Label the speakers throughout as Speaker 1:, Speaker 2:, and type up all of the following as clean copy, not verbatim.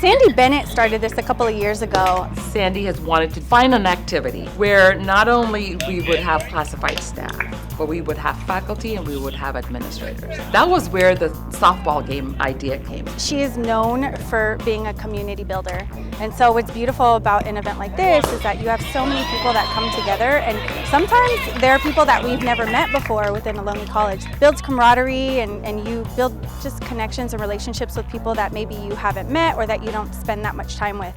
Speaker 1: Sandy Bennett started this a couple of years ago.
Speaker 2: Sandy has wanted to find an activity where not only we would have classified staff, but we would have faculty and we would have administrators. That was where the softball game idea came.
Speaker 1: She is known for being a community builder. And so what's beautiful about an event like this is that you have so many people that come together, and sometimes there are people that we've never met before within Ohlone College. It builds camaraderie and you build just connections and relationships with people that maybe you haven't met or that you don't spend that much time with.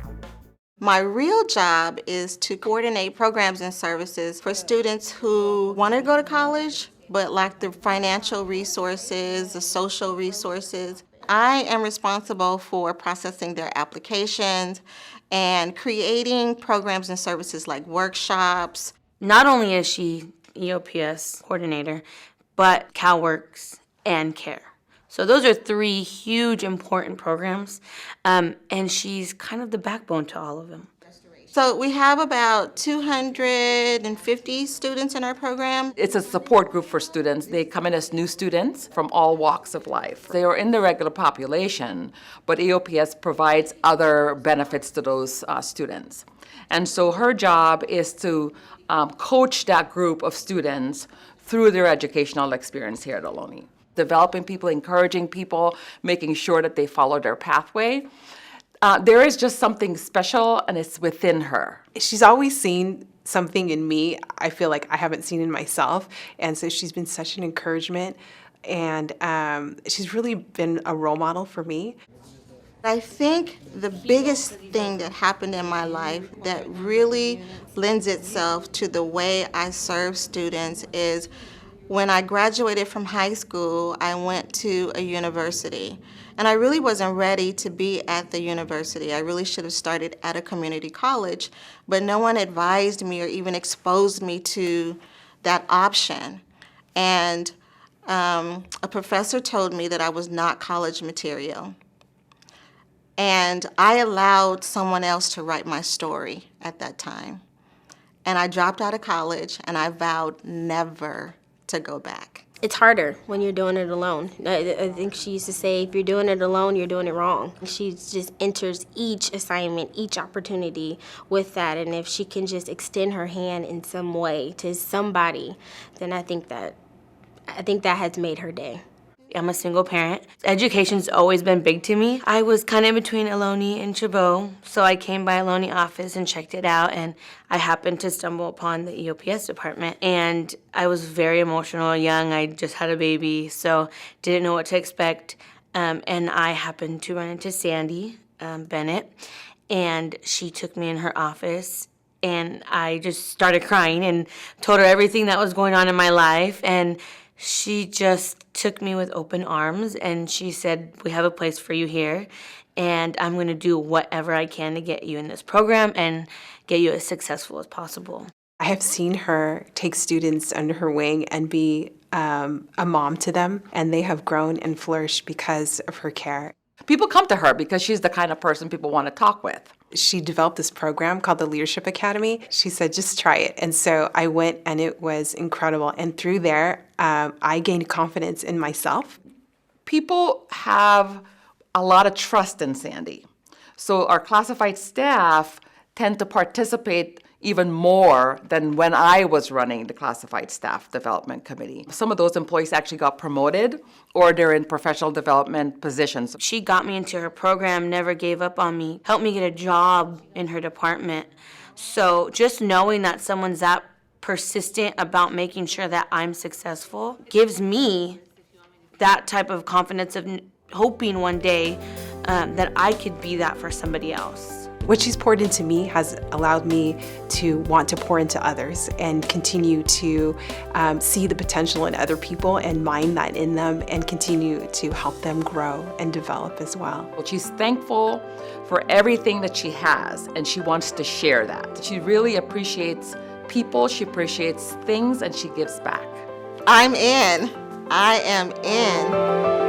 Speaker 3: My real job is to coordinate programs and services for students who want to go to college but lack the financial resources, the social resources. I am responsible for processing their applications and creating programs and services like workshops.
Speaker 4: Not only is she EOPS coordinator, but CalWorks and CARE. So those are three huge, important programs, and she's kind of the backbone to all of them.
Speaker 3: So we have about 250 students in our program.
Speaker 2: It's a support group for students. They come in as new students from all walks of life. They are in the regular population, but EOPS provides other benefits to those students. And so her job is to coach that group of students through their educational experience here at Ohlone. Developing people, encouraging people, making sure that they follow their pathway. There is just something special, and it's within her.
Speaker 5: She's always seen something in me I feel like I haven't seen in myself, and so she's been such an encouragement, and she's really been a role model for me.
Speaker 3: I think the biggest thing that happened in my life that really lends itself to the way I serve students is when I graduated from high school, I went to a university. And I really wasn't ready to be at the university. I really should have started at a community college, but no one advised me or even exposed me to that option. And a professor told me that I was not college material. And I allowed someone else to write my story at that time. And I dropped out of college, and I vowed never to go back.
Speaker 6: It's harder when you're doing it alone. I think she used to say, if you're doing it alone, you're doing it wrong. She just enters each assignment, each opportunity with that, and if she can just extend her hand in some way to somebody, then I think that has made her day.
Speaker 4: I'm a single parent. Education's always been big to me. I was kind of in between Ohlone and Chabot, so I came by Ohlone office and checked it out, and I happened to stumble upon the EOPS department, and I was very emotional, young. I just had a baby, so didn't know what to expect, and I happened to run into Sandy Bennett, and she took me in her office, and I just started crying and told her everything that was going on in my life, and she just took me with open arms, and she said, we have a place for you here, and I'm going to do whatever I can to get you in this program and get you as successful as possible.
Speaker 5: I have seen her take students under her wing and be a mom to them, and they have grown and flourished because of her care.
Speaker 2: People come to her because she's the kind of person people want to talk with.
Speaker 5: She developed this program called the Leadership Academy. She said, just try it. And so I went, and it was incredible. And through there, I gained confidence in myself.
Speaker 2: People have a lot of trust in Sandy. So our classified staff tend to participate even more than when I was running the Classified Staff Development Committee. Some of those employees actually got promoted, or they're in professional development positions.
Speaker 4: She got me into her program, never gave up on me, helped me get a job in her department. So just knowing that someone's that persistent about making sure that I'm successful gives me that type of confidence of hoping one day that I could be that for somebody else.
Speaker 5: What she's poured into me has allowed me to want to pour into others and continue to see the potential in other people and mine that in them and continue to help them grow and develop as well.
Speaker 2: Well, she's thankful for everything that she has, and she wants to share that. She really appreciates people, she appreciates things, and she gives back.
Speaker 3: I'm in. I am in.